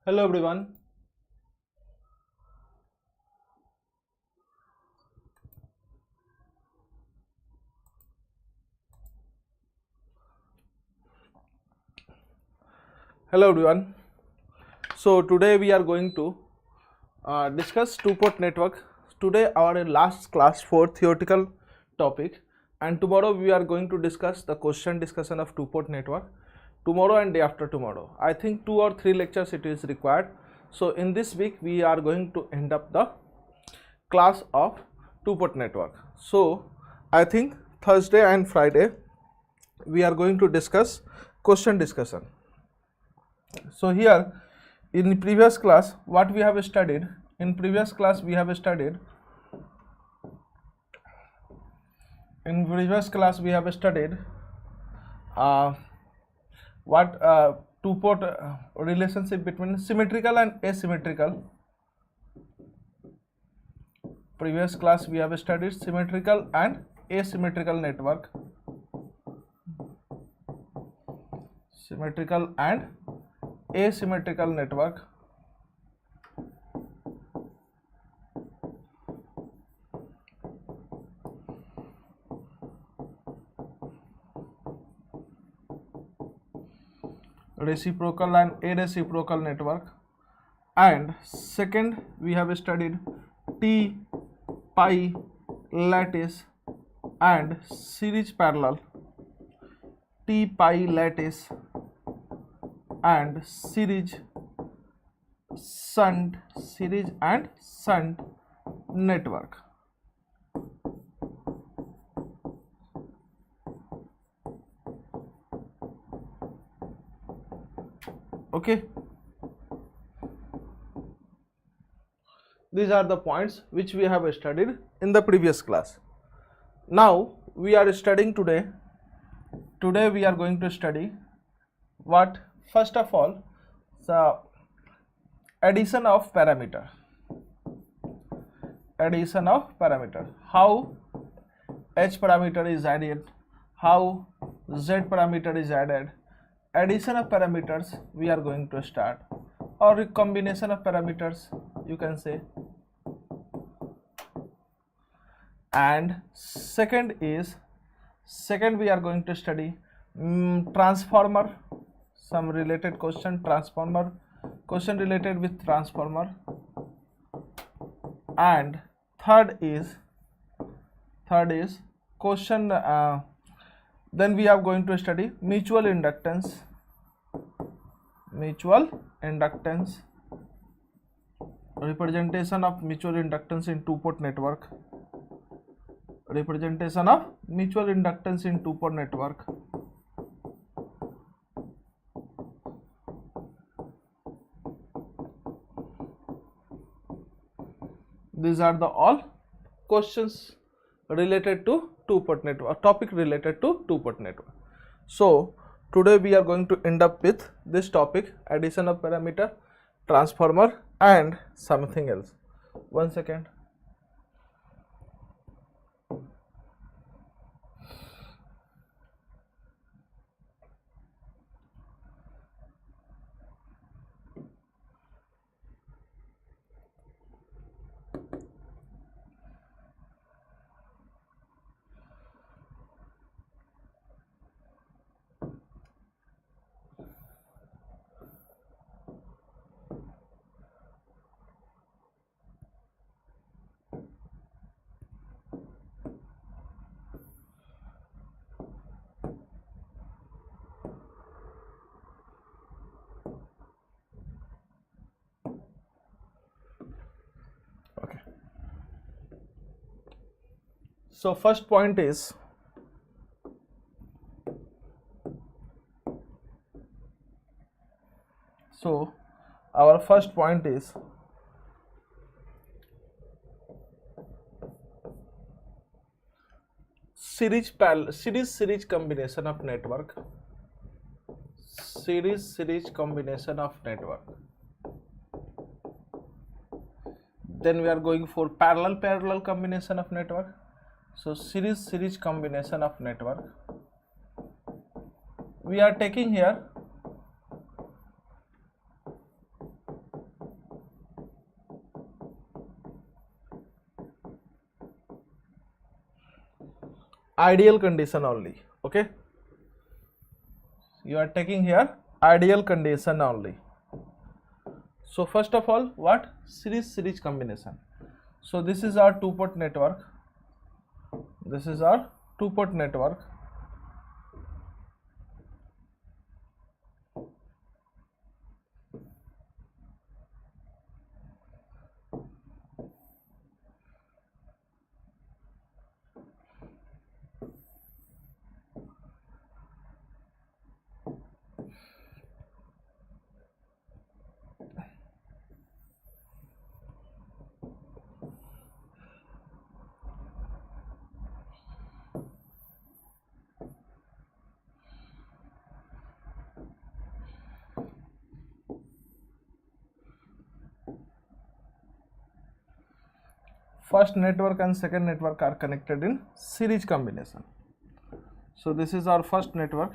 Hello everyone. Hello everyone. So today we are going to discuss two-port network. Today our last class for theoretical topic, and tomorrow we are going to discuss the question discussion of two-port network. Tomorrow and day after tomorrow. I think 2 or 3 lectures it is required. So in this week we are going to end up the class of two-port network. So I think Thursday and Friday we are going to discuss question discussion. So here in previous class what we have studied, in previous class we have studied what two-port relationship between symmetrical and asymmetrical. Previous class we have studied symmetrical and asymmetrical network. Symmetrical and asymmetrical network. Reciprocal and areciprocal network. And second we have studied T, pi, lattice and series parallel. T, pi, lattice and series and shunt network. Okay, these are the points which we have studied in the previous class. Now we are studying today we are going to study what? First of all, the addition of parameter. Addition of parameter. How H parameter is added, how Z parameter is added. Addition of parameters we are going to start, or combination of parameters you can say. And second we are going to study transformer, some related question, transformer, question related with transformer. And third is question, then we are going to study mutual inductance, representation of mutual inductance in two-port network. Representation of mutual inductance in two-port network. These are the all questions related to two-port network, topic related to two-port network. So today we are going to end up with this topic, addition of parameter, transformer and something else. One second. So first point is, our first point is series combination of network. Series combination of network. Then we are going for parallel combination of network. So series combination of network. We are taking here ideal condition only. Okay, you are taking here ideal condition only. So first of all, what? Series combination. So this is our two-port network. This is our two-port network. First network and second network are connected in series combination. So this is our first network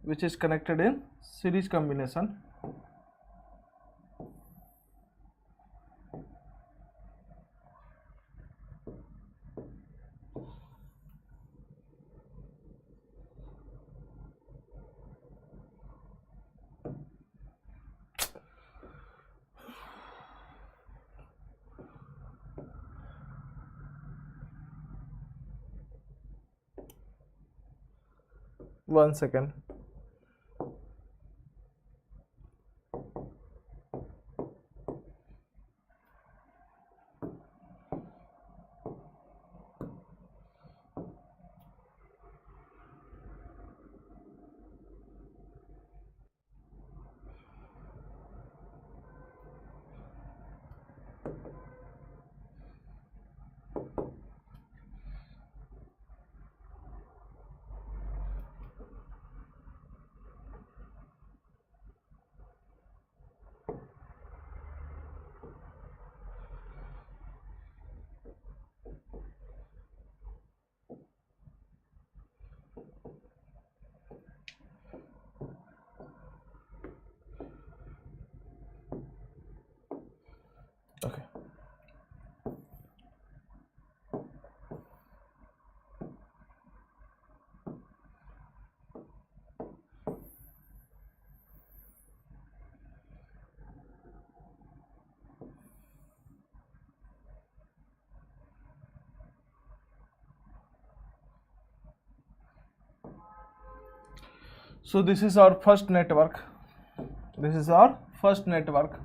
which is connected in series combination. One second. Okay. So this is our first network. This is our first network.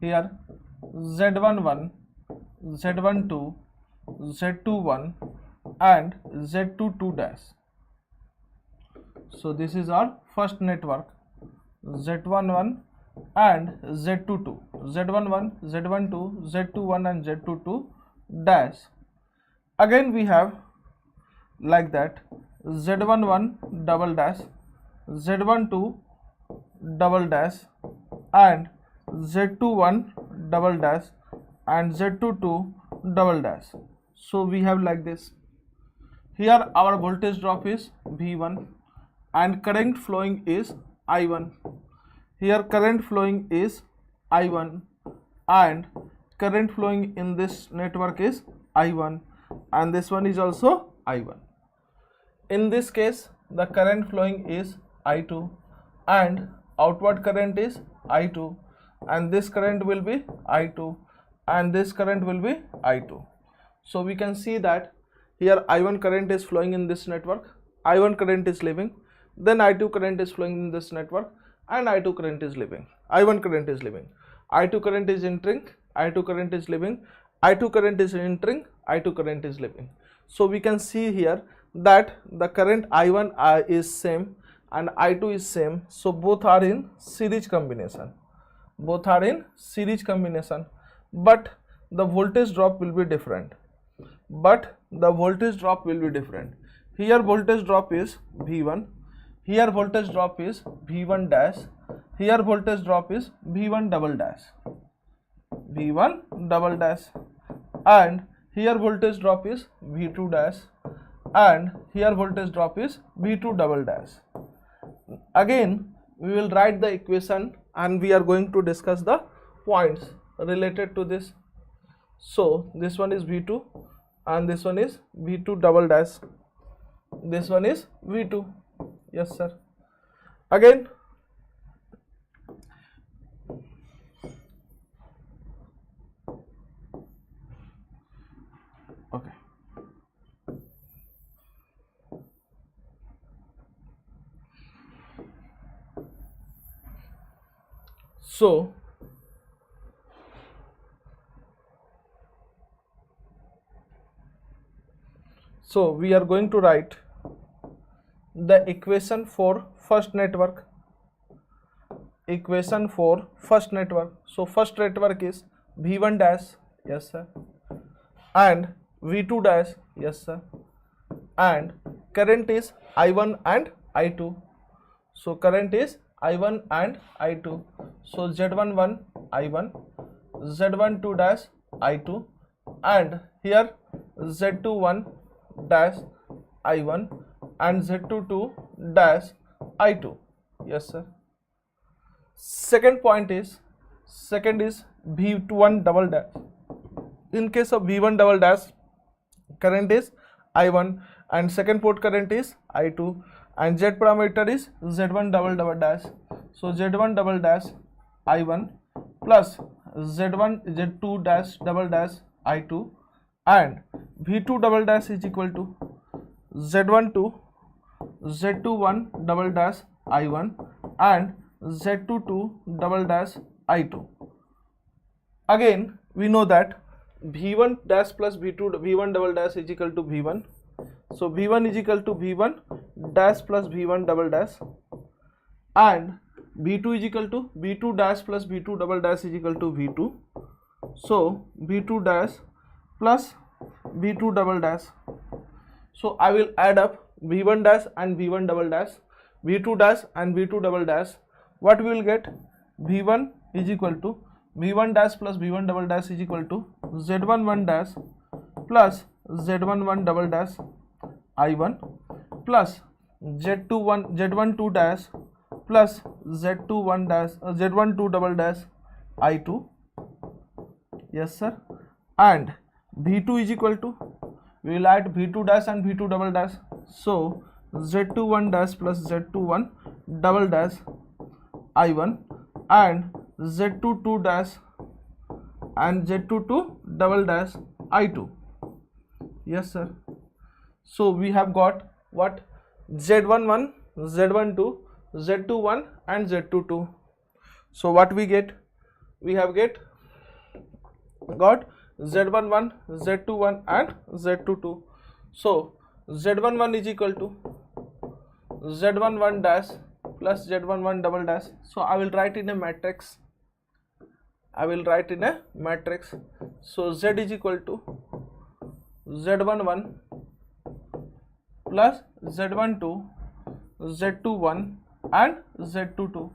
Here Z11, Z12, Z21 and Z22 dash. So this is our first network, Z11 and Z22, Z11, Z12, Z21 and Z22 dash. Again we have like that Z11 double dash, Z12 double dash and Z21 double dash and Z22 double dash. So we have like this. Here our voltage drop is V1 and current flowing is I1. Here current flowing is I1 and current flowing in this network is I1 and this one is also I1. In this case the current flowing is I2 and outward current is I2 and this current will be I2 and this current will be I2. So we can see that here I1 current is flowing in this network, I1 current is leaving, then I2 current is flowing in this network and I2 current is leaving, I1 current is leaving, I2 current is entering, I2 current is leaving, I2 current is entering, I2 current is leaving. So we can see here that the current I1 is same and I2 is same, so both are in series combination, both are in series combination, but the voltage drop will be different, here voltage drop is V1, here voltage drop is V1 dash, here voltage drop is V1 double dash, and here voltage drop is V2 dash and here voltage drop is V2 double dash. Again we will write the equation and we are going to discuss the points related to this. So this one is V2 and this one is V2 double dash, this one is V2. Yes sir. Again okay, so we are going to write the equation for first network. Equation for first network. So first network is V1 dash, yes sir, and V2 dash, yes sir, and current is I1 and I2. So current is I1 and I2. So Z11 I1, Z12 dash I2, and here Z21 dash I1 and Z22 dash I2. Yes sir. Second is V1 double dash. In case of V1 double dash, current is I1 and second port current is I2, and Z parameter is Z1 double dash. So Z1 double dash I1 plus Z2 dash double dash I2, and V2 double dash is equal to Z12 Z21 double dash I1 and Z22 double dash I2. Again we know that V1 dash plus V1 double dash is equal to V1. So V1 is equal to V1 dash plus V1 double dash, and V2 is equal to V2 dash plus V2 double dash is equal to V2. So V2 dash plus V2 double dash. So I will add up V1 dash and V1 double dash, V2 dash and V2 double dash. What we will get? V1 is equal to V1 dash plus V1 double dash is equal to Z11 dash plus Z11 double dash I1 plus Z12 dash plus Z12 double dash I2. Yes sir. And V2 is equal to, we will add V2 dash and V2 double dash. So Z21 dash plus Z21 double dash I1 and Z22 dash and Z22 double dash I2. Yes sir. So we have got what? Z11, Z12, Z21 and Z22. So what we get? We have got Z11, Z21 and Z22. So Z11 is equal to Z11 dash plus Z11 double dash. So I will write in a matrix. So Z is equal to Z11 plus Z12, Z21 and Z22.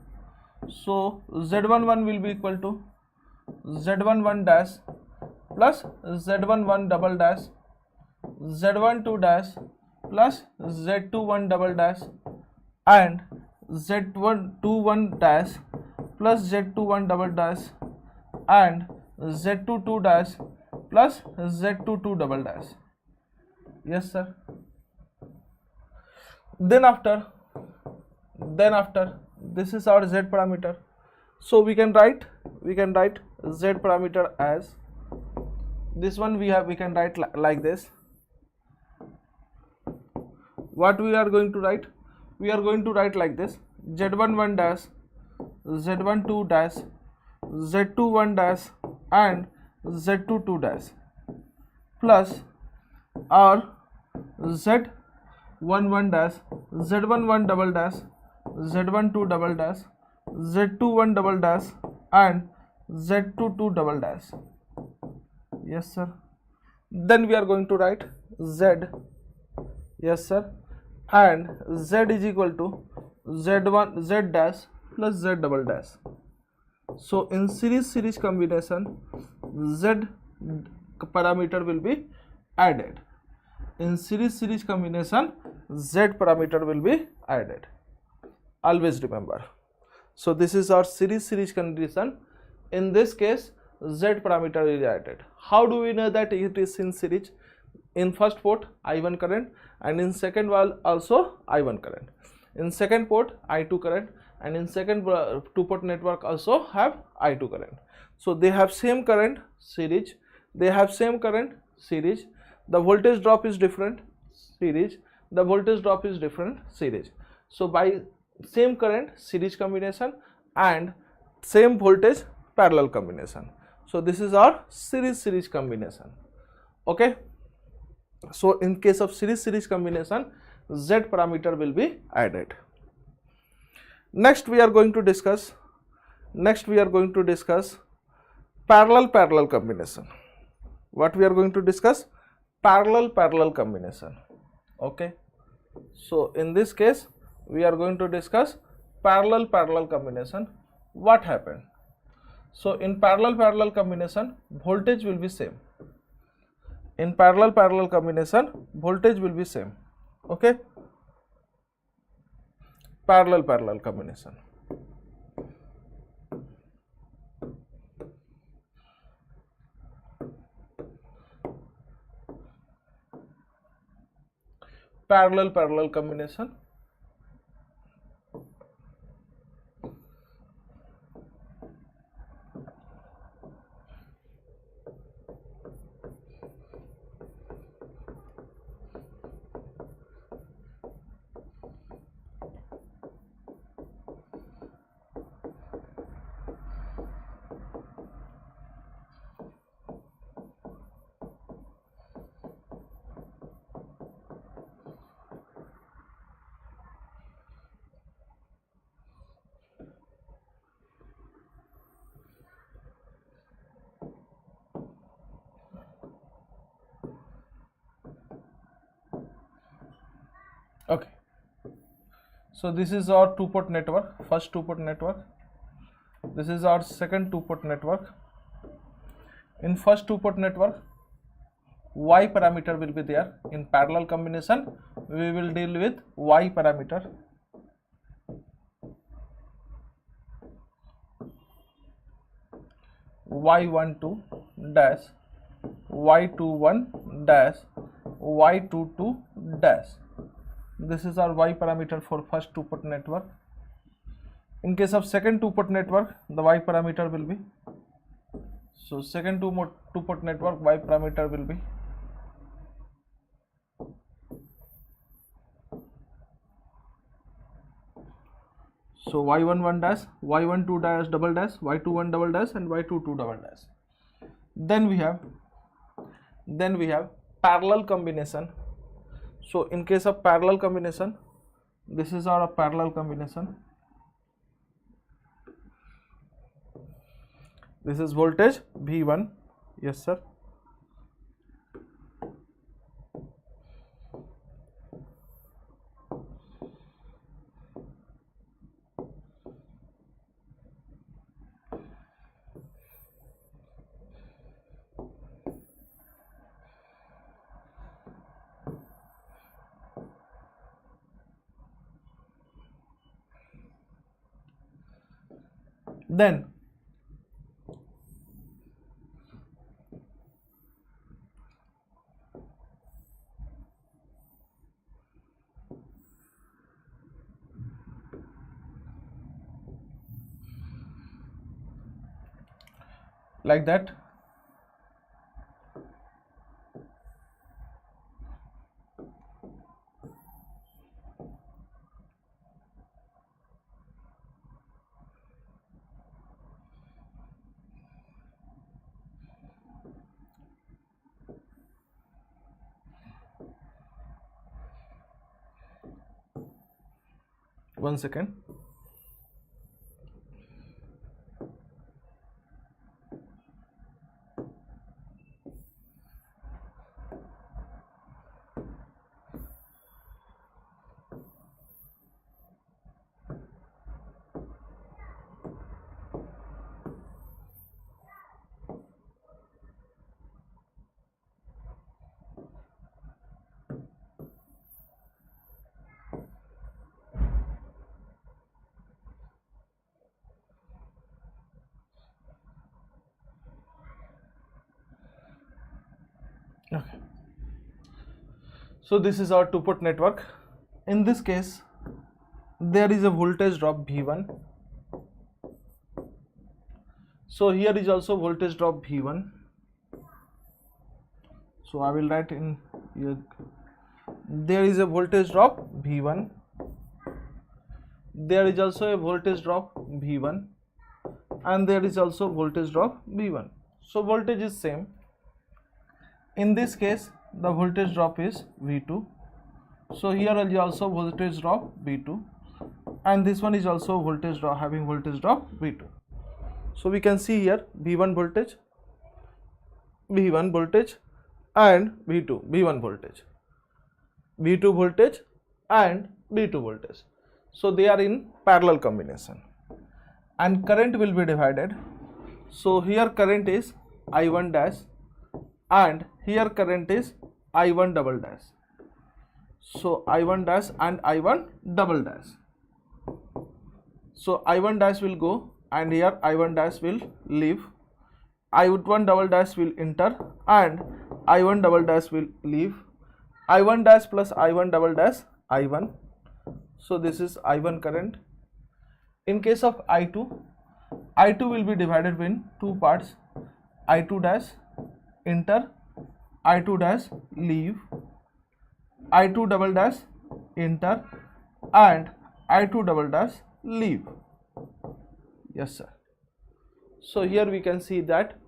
So Z11 will be equal to Z11 dash plus Z11 double dash, Z12 dash plus Z21 double dash and Z21 dash plus Z21 double dash and Z22 dash plus Z22 double dash. Yes sir. Then after this is our Z parameter. So we can write Z parameter as this one. We can write like this. What we are going to write? We are going to write like this: Z11 dash, Z12 dash, Z21 dash and Z22 dash plus our Z11 dash, Z11 double dash, Z12 double dash, Z21 double dash and Z22 double dash. Yes sir. Then we are going to write Z. Yes sir. And Z is equal to Z1 Z dash plus Z double dash. So in series combination, Z parameter will be added. In series combination, Z parameter will be added. Always remember. So this is our series condition. In this case, Z parameter is added. How do we know that it is in series? in first port I1 current, and in second valve also I1 current. In second port I2 current, and in second two port network also have I2 current. So they have same current series, they have same current series, the voltage drop is different series, the voltage drop is different series. So by same current series combination and same voltage parallel combination. So this is our series combination. Okay. So in case of series combination, Z parameter will be added. Next we are going to discuss parallel combination. What we are going to discuss? Parallel combination. Okay. So in this case we are going to discuss parallel combination. What happened? So in parallel combination, voltage will be same. In parallel combination, voltage will be same. Okay. Parallel combination. Parallel combination. Okay. So this is our two port network, first two port network. This is our second two port network. In first two port network, Y parameter will be there. In parallel combination, we will deal with Y parameter. Y12 dash, Y21 dash, Y22 dash. This is our Y parameter for first two port network. In case of second two port network, the Y parameter will be, so second two port network Y parameter will be so Y11 dash, Y12 dash double dash, Y21 double dash, and Y22 double dash. Then we have parallel combination. So in case of parallel combination, this is our parallel combination. This is voltage V1. Yes sir. Then like that. One second. Okay. So this is our two-port network. In this case, there is a voltage drop V1. So here is also voltage drop V1. So I will write in here, there is a voltage drop V1. There is also a voltage drop V1, and there is also voltage drop V1. So voltage is same. In this case, the voltage drop is V2. So here is also voltage drop V2, and this one is also voltage drop, having voltage drop V2. So we can see here V1 voltage, and V1 voltage, V2 voltage and V2 voltage. So they are in parallel combination, and current will be divided. So here current is I1 dash, and here current is I1 double dash. So I1 dash and I1 double dash. So I1 dash will go, and here I1 dash will leave. I1 double dash will enter, and I1 double dash will leave. I1 dash plus I1 double dash I1. So this is I1 current. In case of I2, I2 will be divided in two parts. I2 dash enter, I2 dash leave, I2 double dash enter, and I2 double dash leave. Yes sir. So here we can see that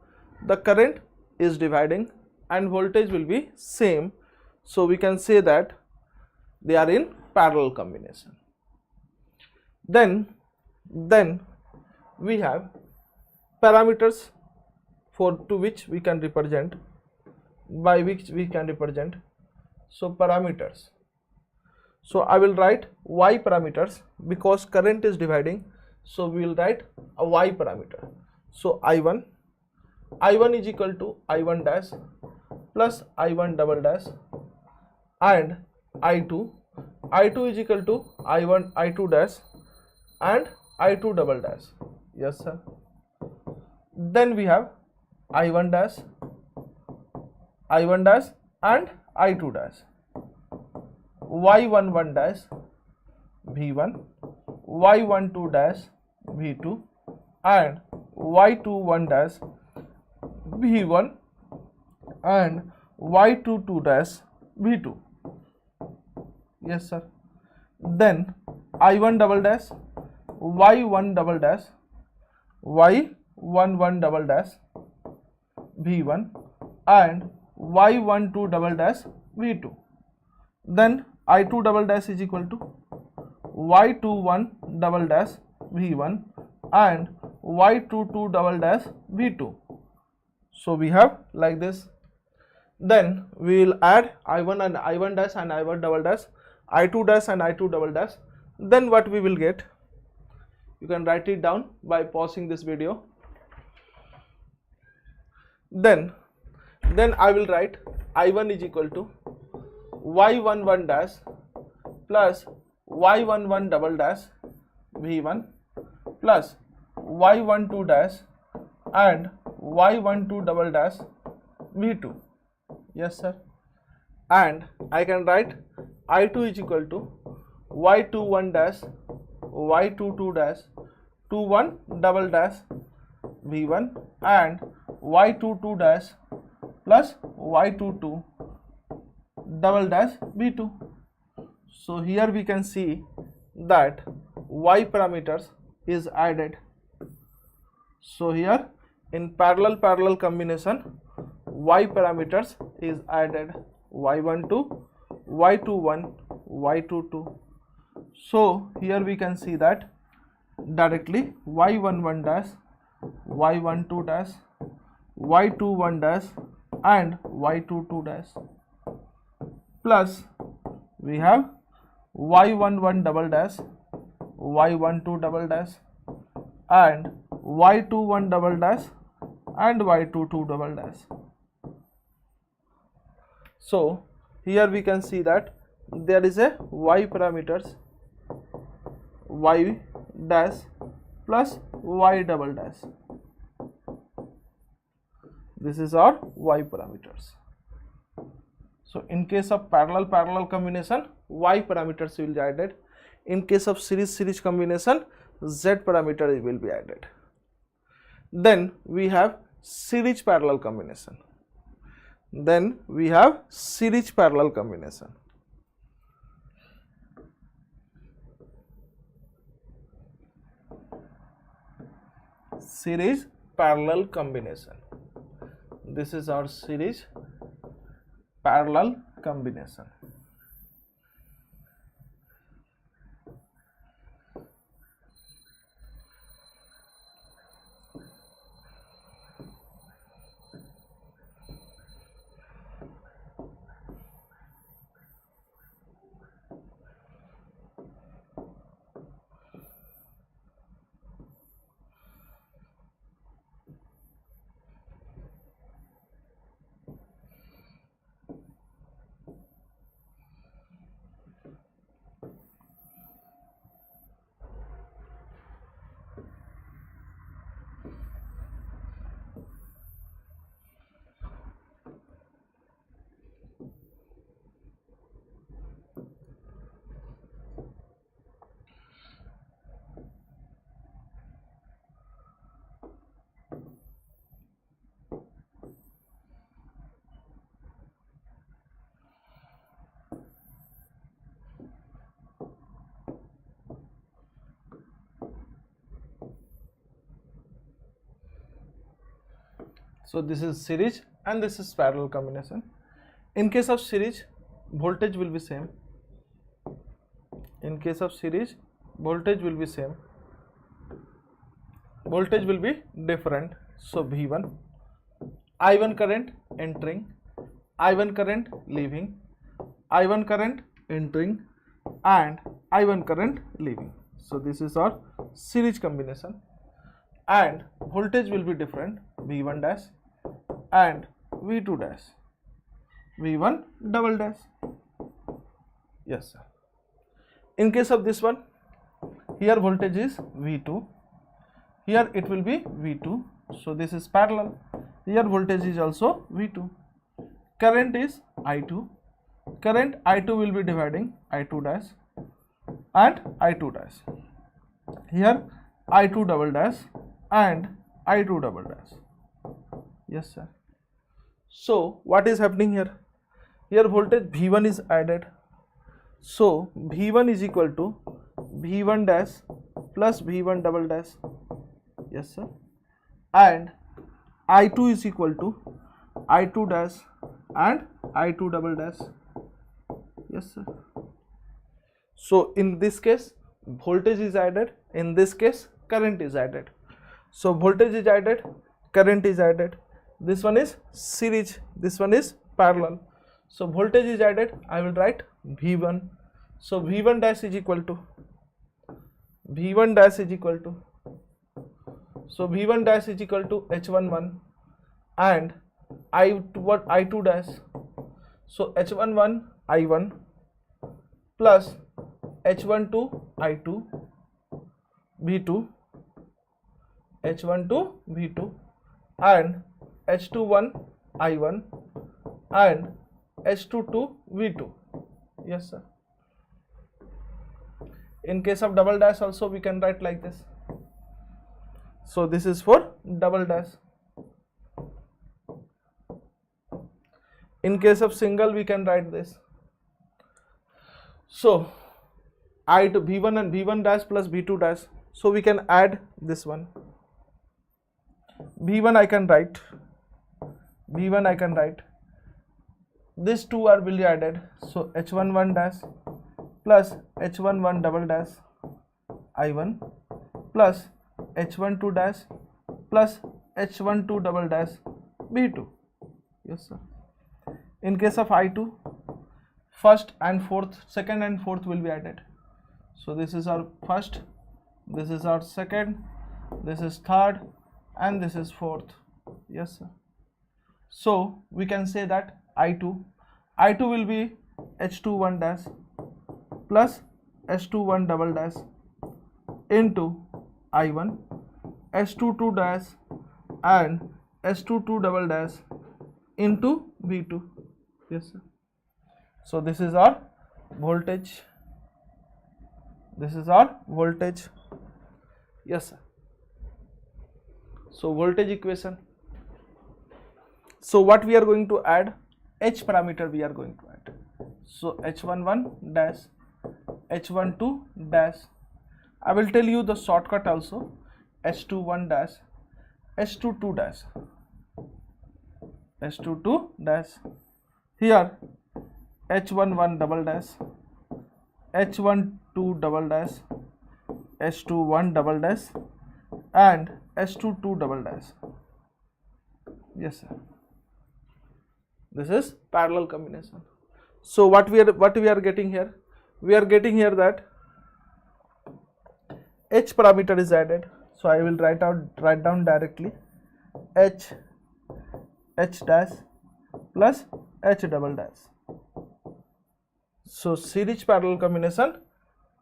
the current is dividing and voltage will be same. So we can say that they are in parallel combination. Then we have parameters to which we can represent, by which we can represent. So parameters. So I will write Y parameters because current is dividing. So we will write a Y parameter. So I1 is equal to I1 dash plus I1 double dash, and I2 is equal to I2 dash and I2 double dash. Yes sir. Then we have I1 dash and I2 dash, Y11 dash V1, Y12 dash V2, and Y21 dash V1 and Y22 dash V2. Yes sir. Then I1 double dash, Y1 double dash, Y11 double dash V1 and Y12 double dash V2. Then I2 double dash is equal to Y21 double dash V1 and Y22 double dash V2. So we have like this. Then we will add I1 and I1 dash and I1 double dash, I2 dash and I2 double dash. Then what we will get, you can write it down by pausing this video. Then I will write I1 is equal to Y11 dash plus Y11 double dash V1 plus Y12 dash and Y12 double dash V2. Yes sir. And I can write I2 is equal to Y21 dash, Y22 dash, 21 double dash V1 and Y22 dash plus Y22 double dash V2. So here we can see that Y parameters is added. So here in parallel combination, Y parameters is added, Y12, Y21, Y22. So here we can see that directly Y11 dash, Y12 dash, Y21 dash and Y22 dash plus we have Y11 double dash, Y12 double dash and Y21 double dash and Y22 double dash. So here we can see that there is a Y parameters, Y dash plus Y double dash. This is our Y parameters. So in case of parallel combination, Y parameters will be added. In case of series combination, Z parameter will be added. Then we have series parallel combination. Series parallel combination. This is our series parallel combination. So this is series and this is parallel combination. In case of series, voltage will be same. In case of series, voltage will be same. Voltage will be different. So V1, I1 current entering, I1 current leaving, I1 current entering and I1 current leaving. So this is our series combination, and voltage will be different, V1 dash and V2 dash, V1 double dash. Yes sir. In case of this one, here voltage is V2, here it will be V2, so this is parallel. Here voltage is also V2, current is I2, current I2 will be dividing I2 dash and I2 dash, here I2 double dash and I2 double dash. Yes sir. So what is happening here? Here voltage V1 is added, so V1 is equal to V1 dash plus V1 double dash. Yes sir. And I2 is equal to I2 dash and I2 double dash. Yes sir. So in this case voltage is added, in this case current is added. So voltage is added, current is added. This one is series, this one is parallel. So voltage is added, I will write V1. So V1 dash is equal to so V1 dash is equal to H11 and I2 dash. So H11 I1 plus H12 I2 V2, H12 V2 and H21 I1 and H22 V2. Yes sir. In case of double dash also we can write like this. So this is for double dash. In case of single we can write this. So I to V1 and V1 dash plus V2 dash. So we can add this one. V1 I can write. These two are will be added. So H11 dash plus H11 double dash I1 plus H12 dash plus H12 double dash V2. Yes sir. In case of I2, first and fourth, second and fourth will be added. So this is our first, this is our second, this is third and this is fourth. Yes sir. So we can say that I2 will be H21 dash plus H21 double dash into I1, H22 dash and H22 double dash into V2. Yes sir. So this is our voltage. This is our voltage. Yes, sir. So voltage equation. So what we are going to add? H parameter we are going to add. So H11 dash, H12 dash. I will tell you the shortcut also. H21 dash, H22 dash, H22 dash. Here H11 double dash, H12 double dash, H21 double dash, and H22 double dash. Yes, sir. This is parallel combination. So what we are getting here? We are getting here that H parameter is added. So I will write down directly H dash plus H double dash. So series parallel combination,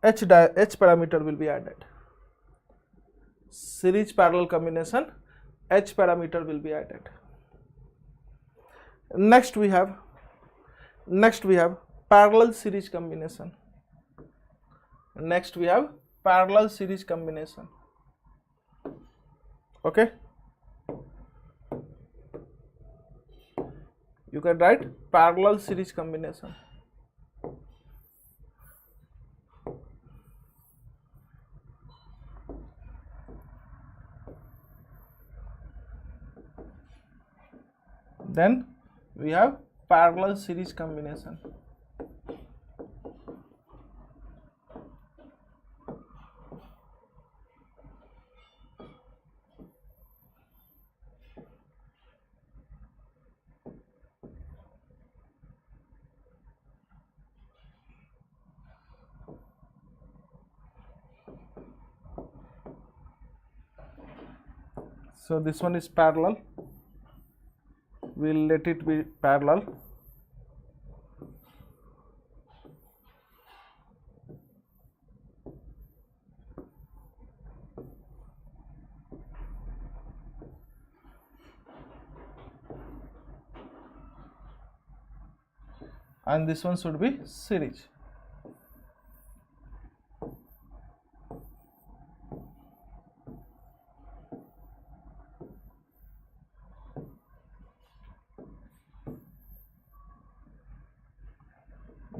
H parameter will be added. Series parallel combination, H parameter will be added. Next we have parallel series combination. Next we have parallel series combination. Okay, you can write parallel series combination. Then we have parallel series combination. So this one is parallel. We'll let it be parallel. And this one should be series.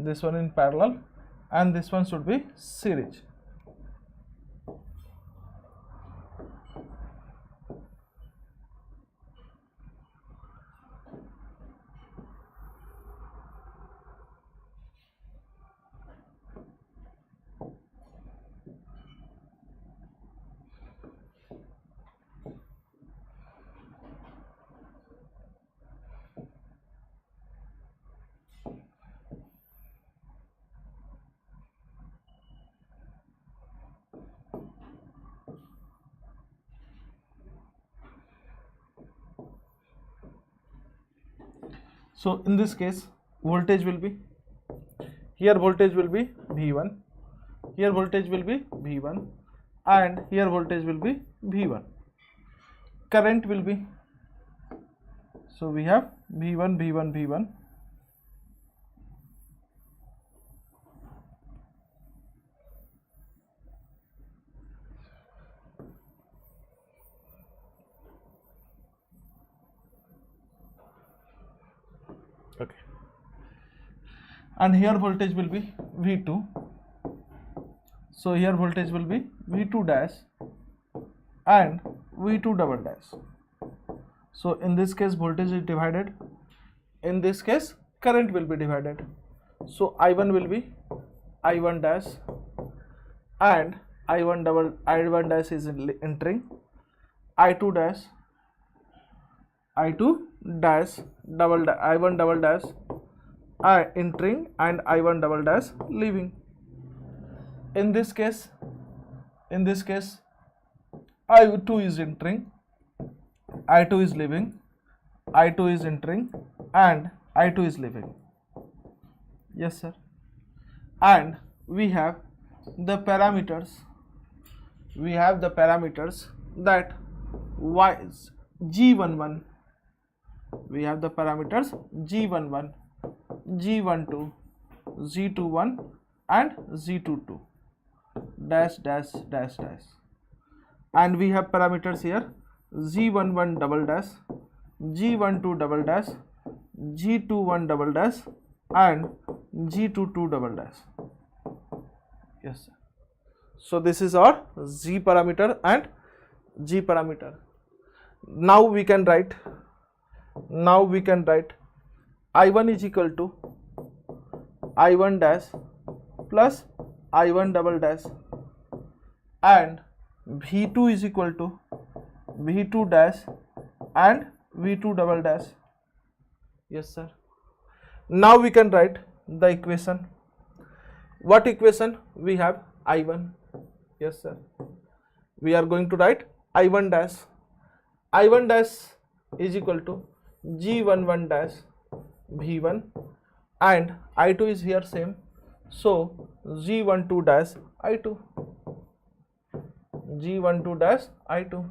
This one in parallel, and this one should be series. So in this case, voltage will be, here voltage will be V1, here voltage will be V1, and here voltage will be V1. Current will be, so we have V1, V1, V1. Okay, and here voltage will be V2, so here voltage will be V2 dash and V2 double dash. So in this case voltage is divided, in this case current will be divided. So I1 will be I1 dash and I1 dash is entering, I2 dash double dash, I1 double dash entering, and I1 double dash leaving. In this case I2 is entering, I2 is leaving, I2 is entering, and I2 is leaving. Yes, sir. And we have the parameters. We have the parameters that y is G11. We have the parameters G11, G12, Z21 and Z22 dash dash dash dash, and we have parameters here Z11 double dash, G12 double dash, G21 double dash and G22 double dash. Yes sir. So this is our Z parameter and G parameter. Now we can write I1 is equal to I1 dash plus I1 double dash, and V2 is equal to V2 dash and V2 double dash. Yes sir. Now we can write the equation. What equation we have? I1. Yes sir. We are going to write I1 dash. I1 dash is equal to G11 dash V1, and I2 is here same, so G12 dash I2, G12 dash I2,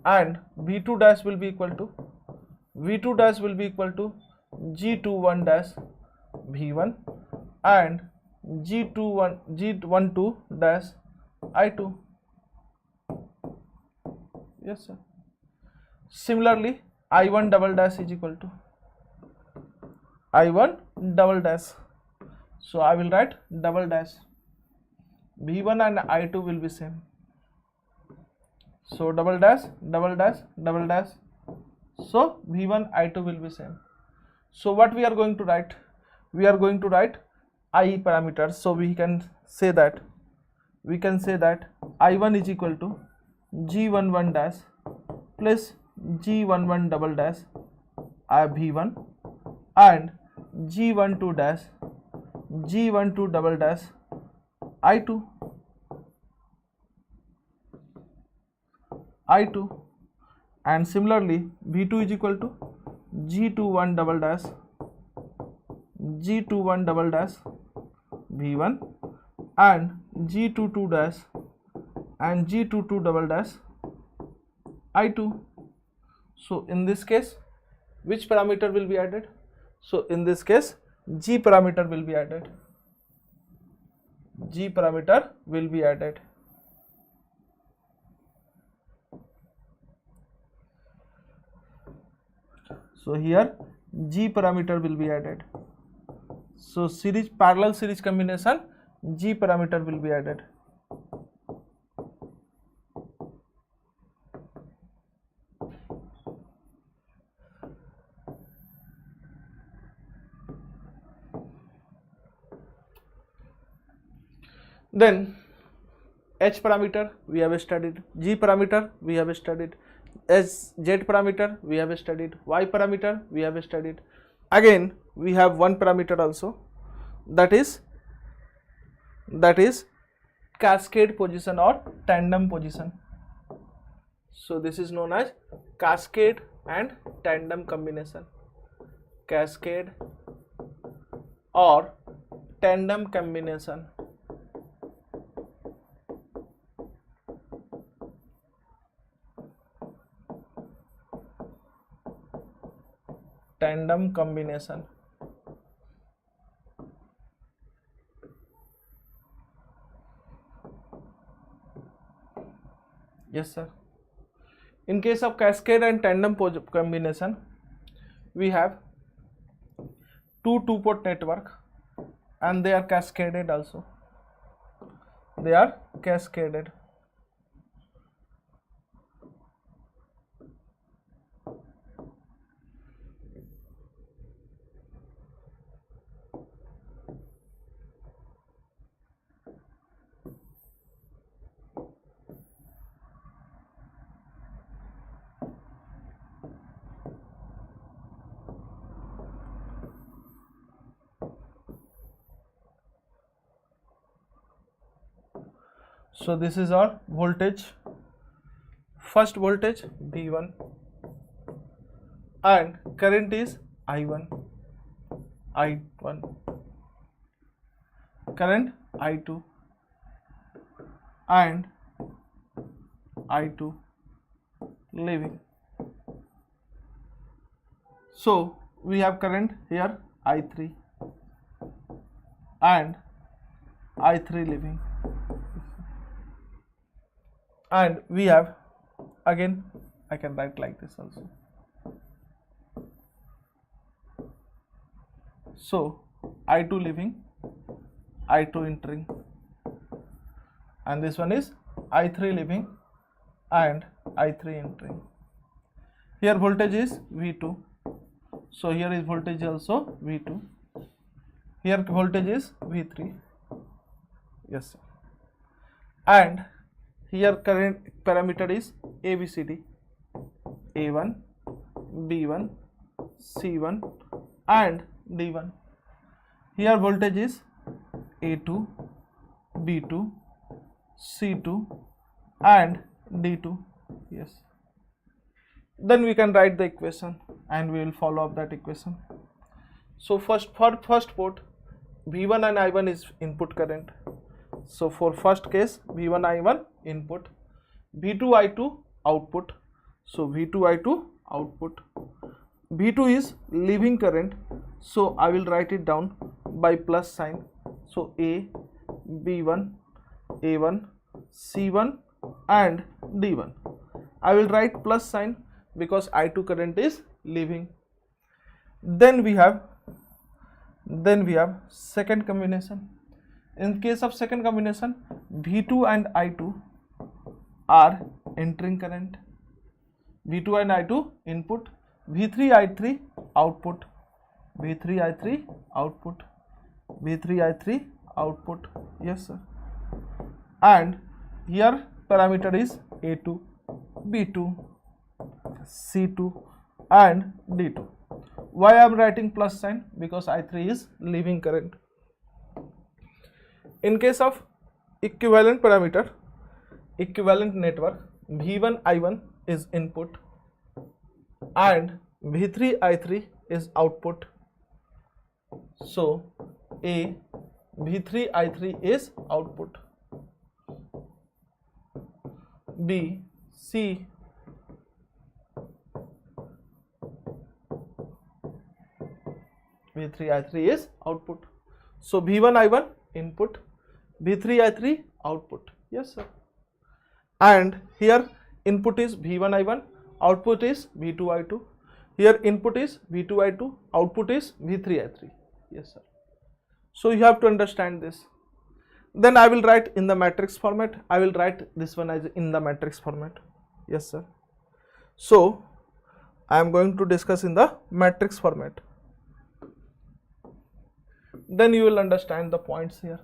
and V2 dash will be equal to G21 dash V1 and G12 dash I2. Yes sir. Similarly, I1 double dash is equal to I1 double dash, so I will write double dash. V1 and I2 will be same, so double dash double dash double dash, so V1 I2 will be same. So what we are going to write? We are going to write I parameters, so we can say that I1 is equal to G11 dash plus G11 double dash V1 and G12 dash G12 double dash I2, and similarly V2 is equal to G21 double dash V1 and G22 dash and G22 double dash I2. So in this case, which parameter will be added? So in this case, G parameter will be added. So here G parameter will be added. So parallel series combination, G parameter will be added. Then H parameter we have studied, G parameter we have studied, Z parameter we have studied, Y parameter we have studied. Again we have one parameter also, that is cascade position or tandem position. So this is known as cascade and tandem combination. Cascade or tandem combination. Tandem combination. Yes sir. In case of cascade and tandem combination, we have two-port network and they are cascaded also. They are cascaded. So this is our voltage, first voltage V1 and current is I1, current I2 and I2 leaving. So we have current here I3 and I3 leaving. And we have, again I can write like this also. So I2 leaving, I2 entering, and this one is I3 leaving and I3 entering. Here voltage is V2, so here is voltage also V2. Here voltage is V3, yes sir. And here current parameter is ABCD, A1, B1, C1 and D1. Here voltage is A2, B2, C2 and D2, yes. Then we can write the equation and we will follow up that equation. So first, for first port, V1 and I1 is input current. So for first case, V1 I1 input, V2 I2 output. So V2 I2 output. V2 is leaving current, so I will write it down by plus sign. So A, B1, A1, C1 and D1. I will write plus sign because I2 current is leaving. Then we have second combination. In case of second combination, V2 and I2 are entering current, V2 and I2 input, V3 I3 output, V3 I3 output, V3 I3 output, yes sir. And here parameter is A2, B2, C2 and D2. Why I am writing plus sign? Because I3 is leaving current. In case of equivalent parameter, equivalent network, V1 I1 is input and V3 I3 is output. So A, V3 I3 is output, B, C, V3 I3 is output. So V1 I1 input, V3 I3 output, yes sir. And here input is V1 I1, output is V2 I2. Here input is V2 I2, output is V3 I3, yes sir. So you have to understand this. Then I will write in the matrix format. I will write this one as in the matrix format, yes sir. So I am going to discuss in the matrix format. Then you will understand the points here.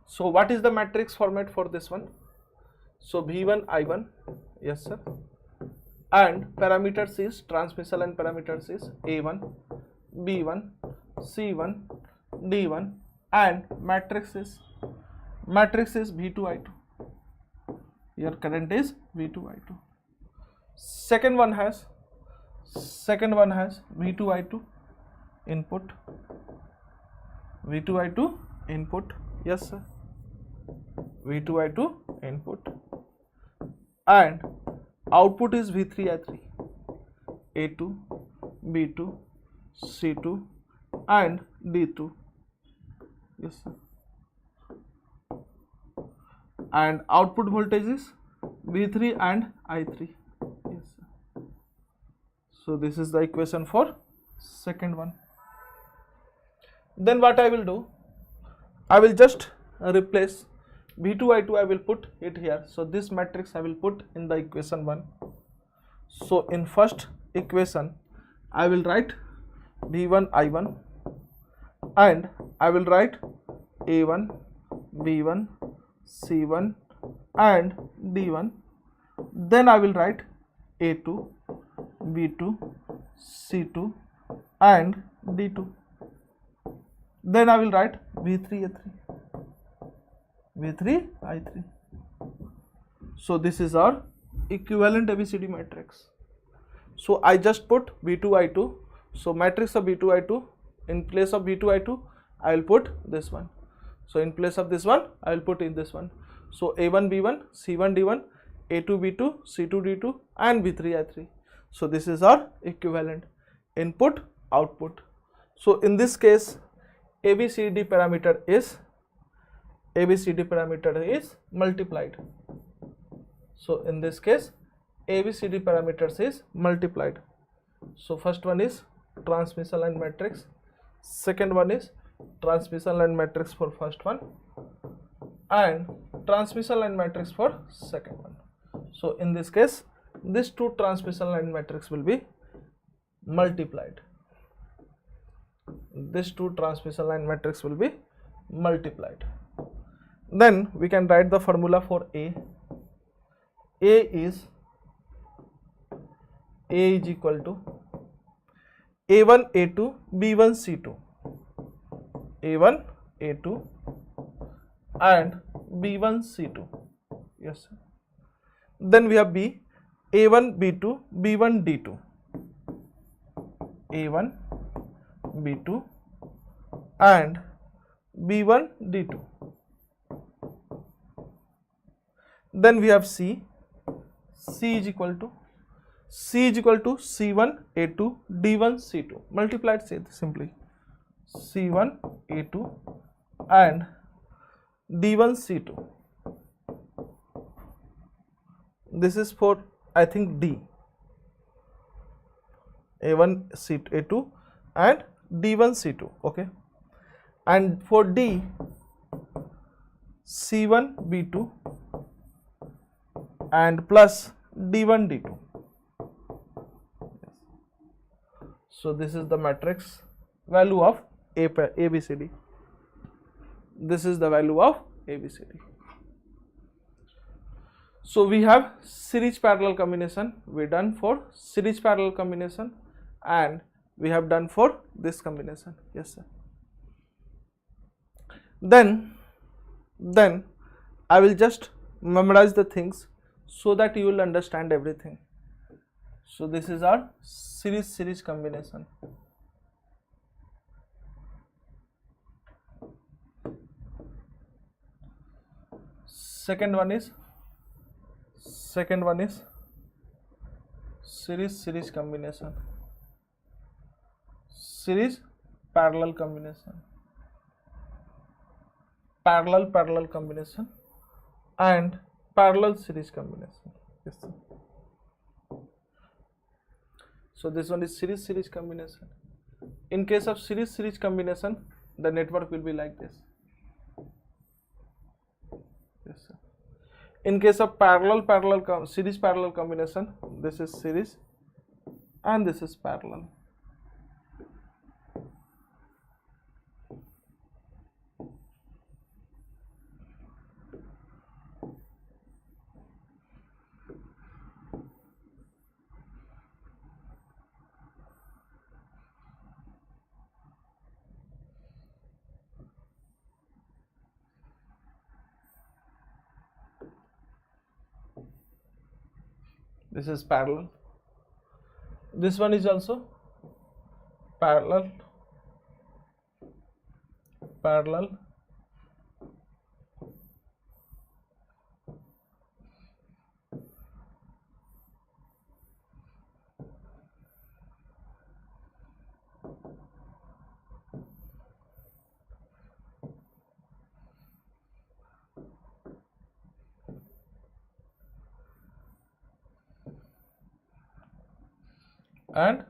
So what is the matrix format for this one? So V1 I1, yes sir, and parameters is transmission and parameters is A1, B1, C1, D1 and matrix is V2 I2. Your current is V2 I2. Second one has V2 I2 input, V2 I2 input, yes sir, V2 I2 input, and output is V3 I3, A2, B2, C2 and D2, yes sir. And output voltage is V3 and I3, yes sir. So this is the equation for second one. Then what I will do, I will just replace V2 I2, I will put it here. So this matrix I will put in the equation 1. So in first equation I will write V1 I1 and I will write A1, B1, C1 and D1. Then I will write A2, B2, C2 and D2. Then I will write V3 I3. So this is our equivalent ABCD matrix. So I just put V2 I2. So matrix of V2 I2, in place of V2 I2 I will put this one. So in place of this one I will put in this one. So A1 B1, C1 D1, A2 B2, C2 D2 and V3 I3. So this is our equivalent input output. So in this case ABCD parameter is multiplied. So in this case ABCD parameters is multiplied. So first one is transmission line matrix, second one is transmission line matrix for first one and transmission line matrix for second one. So in this case these two transmission line matrix will be multiplied. This two transmission line matrix will be multiplied. Then we can write the formula for A. A is equal to A1 A2 B1 C2, A1 A2 and B1 C2. Yes sir. Then we have B, A1 B2 B1 D2, A1 B2 and B1 D2. Then we have C is equal to C1 A2 D1 C2, multiplied simply C1 A2 and D1 C2. This is for I think D, A1 A2 and D1 C2. Okay, and for D C1 B2 and plus D1 D2. So this is the matrix value of ABCD. This is the value of ABCD. So we have series parallel combination. We done for series parallel combination and we have done for this combination. Yes sir. Then I will just memorize the things so that you will understand everything. So this is our series combination. Second one is series combination, series parallel combination, parallel combination and parallel series combination. Yes sir. So this one is series combination. In case of series combination, the network will be like this. Yes sir. In case of series parallel combination, this is series and this is parallel. This is parallel. This one is also parallel. And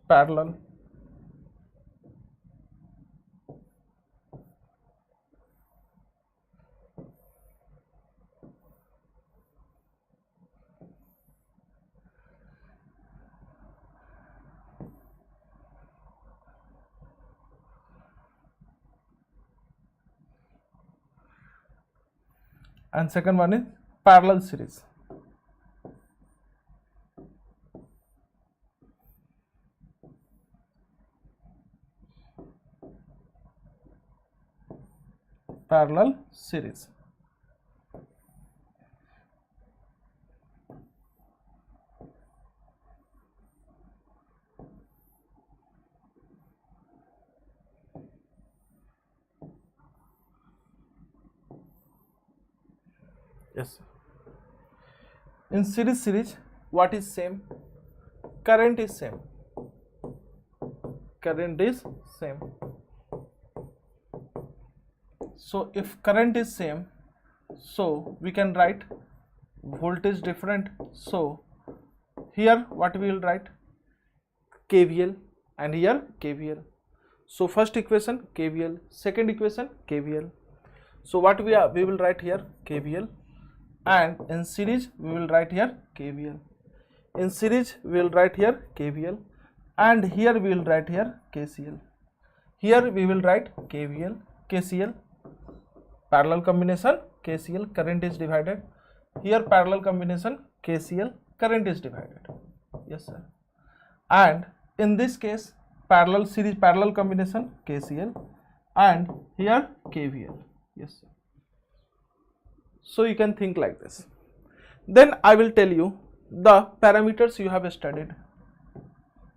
parallel. And second one is parallel series. Parallel series. Yes. In series, what is same? Current is same. Current is same. So if current is same, so we can write voltage different. So here what we will write? KVL, and here KVL. So first equation KVL, second equation KVL. So what we will write here? KVL, and in series we will write here KVL. In series we will write here KVL, and here we will write here KCL. Here we will write KVL, KCL, parallel combination KCL, current is divided. Here parallel combination KCL, current is divided. Yes sir. And in this case parallel series, parallel combination KCL, and here KVL. Yes sir. So you can think like this. Then I will tell you the parameters you have studied.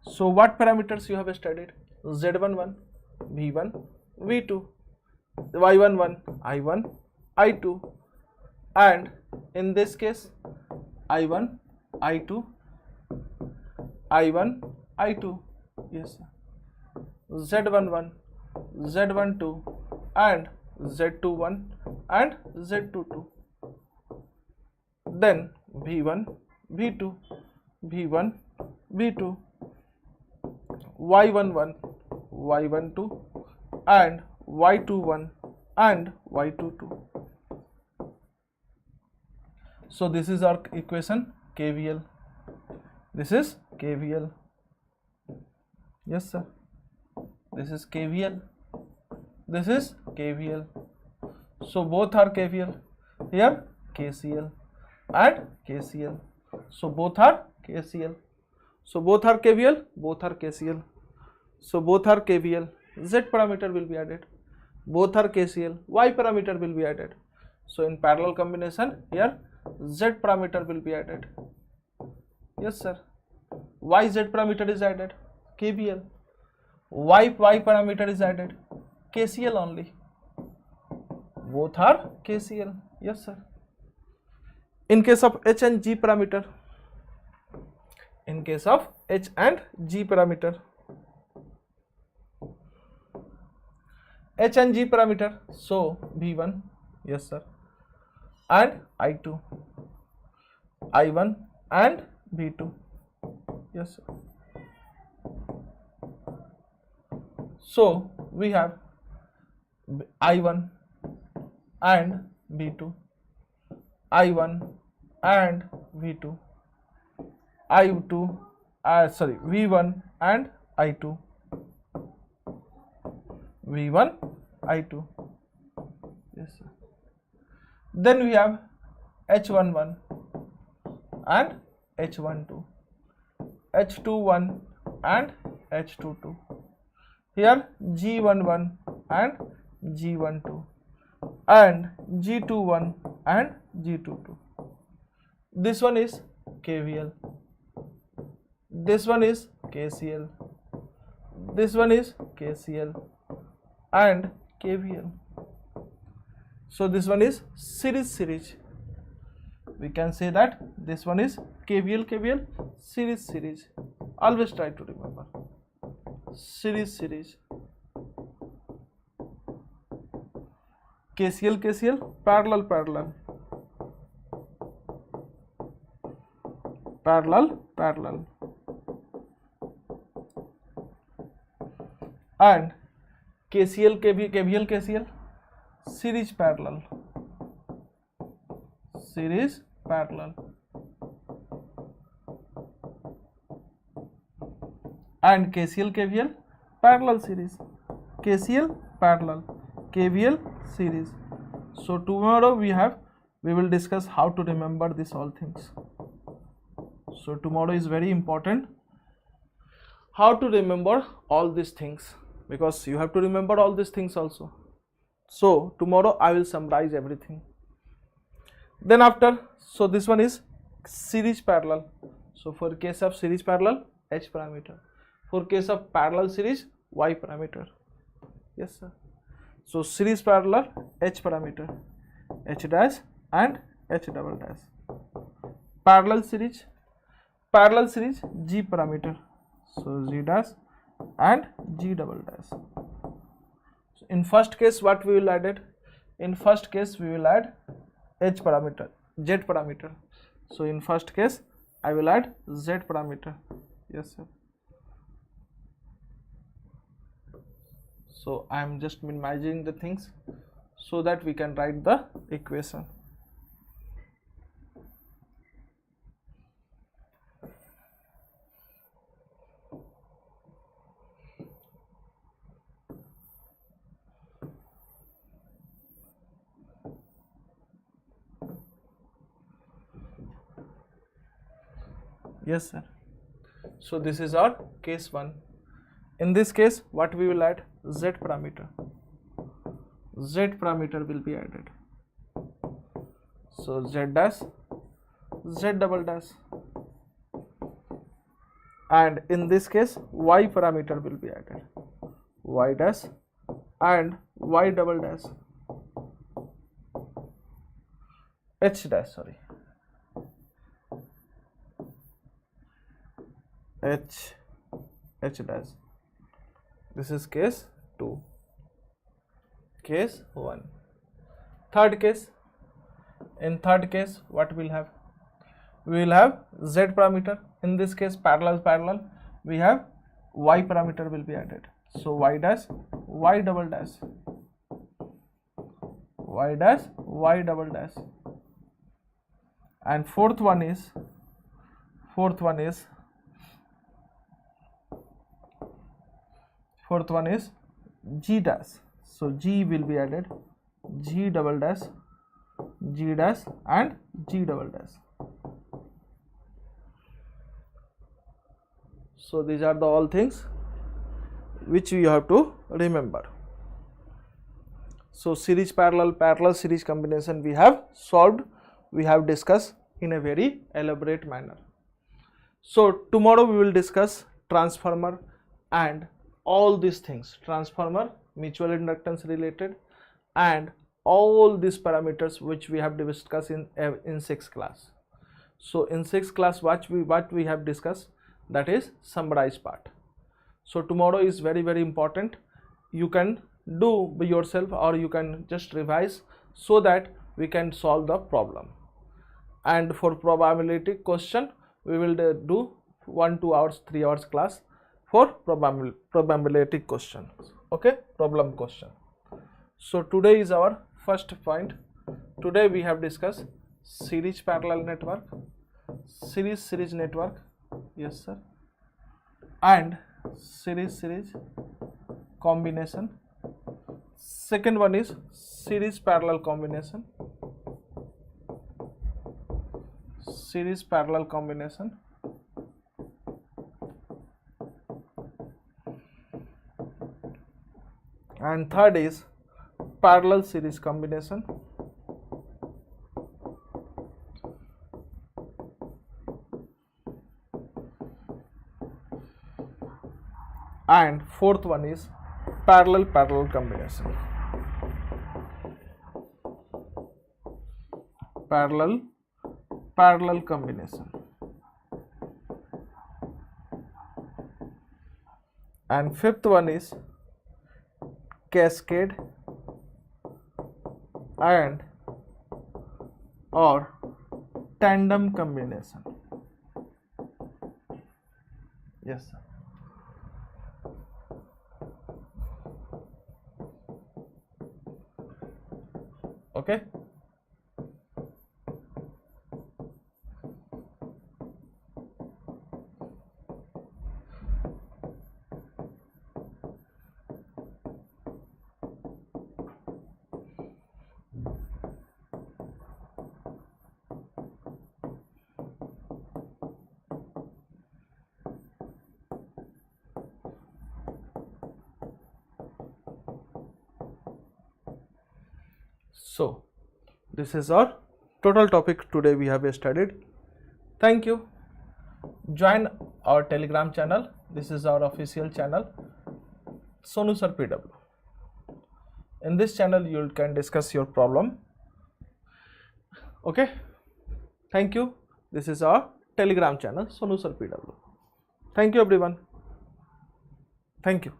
So what parameters you have studied? Z11, V1, V2, Y11, I1, I2, and in this case I1, I2, I1, I2. Yes sir. Z11, Z12, and Z21 and Z22. Then V1, V2, V1, V2, Y11, Y12, and Y21 and Y22. So this is our equation KVL. This is KVL. Yes sir. This is KVL. This is KVL. So both are KVL. Here KCL and KCL. So both are KCL. So both are KVL, both are KCL. So both are KVL. Z parameter will be added. Both are KCL. Y parameter will be added. So in parallel combination here Z parameter will be added. Yes sir. Y Z parameter is added. KVL. Y parameter is added. KCL only. Both are KCL. Yes sir. In case of H and G parameter, in case of H and G parameter, H and G parameter, so V1, yes sir, and I2, I1 and V2, yes sir. So we have I1 and V2, I1 and V2, I2, V1 and I2, V1, I2, yes sir. Then we have H11 and H12, H21 and H22. Here G11 and G12 and G21 and G22. This one is KVL. This one is KCL. This one is KCL and KVL. So this one is series. We can say that this one is KVL, series. Always try to remember. Series. KCL, parallel. And KVL, series parallel. And KCL, parallel series. KCL parallel, KVL series. So tomorrow we will discuss how to remember this all things. So tomorrow is very important, how to remember all these things, because you have to remember all these things also. So tomorrow I will summarize everything. Then after, so this one is series parallel. So for case of series parallel, H parameter. For case of parallel series, Y parameter. Yes sir. So series parallel, H parameter, H dash and H double dash. Parallel series, G parameter. So G dash and G double dash. So in first case what we will added? In first case we will add Z parameter. So in first case I will add Z parameter. Yes sir. So I am just minimizing the things so that we can write the equation. Yes sir. So this is our case 1. In this case what we will add? Z parameter. Z parameter will be added. So Z dash, Z double dash, and in this case Y parameter will be added. Y dash and Y double dash, H dash, sorry, H dash. This is case 2. Case 1. Third case. In third case what we'll have? We will have Z parameter. In this case parallel, we have Y parameter will be added. So Y dash, Y double dash, Y dash, Y double dash, and fourth one is G dash. So G will be added, G double dash, G dash and G double dash. So these are the all things which you have to remember. So series parallel series combination we have solved, we have discussed in a very elaborate manner. So tomorrow we will discuss transformer and all these things, transformer, mutual inductance related, and all these parameters which we have discussed in 6th class. So in 6th class what we have discussed, that is summarized part. So tomorrow is very important. You can do by yourself or you can just revise so that we can solve the problem. And for probability question we will do 1, 2 hours, 3 hours class for probability questions. Okay, problem question. So today is our first point. Today we have discussed series parallel network, series network, yes sir, and series combination. Second one is series parallel combination, series parallel combination, and third is parallel series combination, and fourth one is parallel combination, parallel combination, and fifth one is cascade and or tandem combination. Yes sir. Okay. So this is our total topic today we have studied. Thank you. Join our Telegram channel. This is our official channel, Sonu Sir PW. In this channel you can discuss your problem. Okay. Thank you. This is our Telegram channel, Sonu Sir PW. Thank you everyone. Thank you.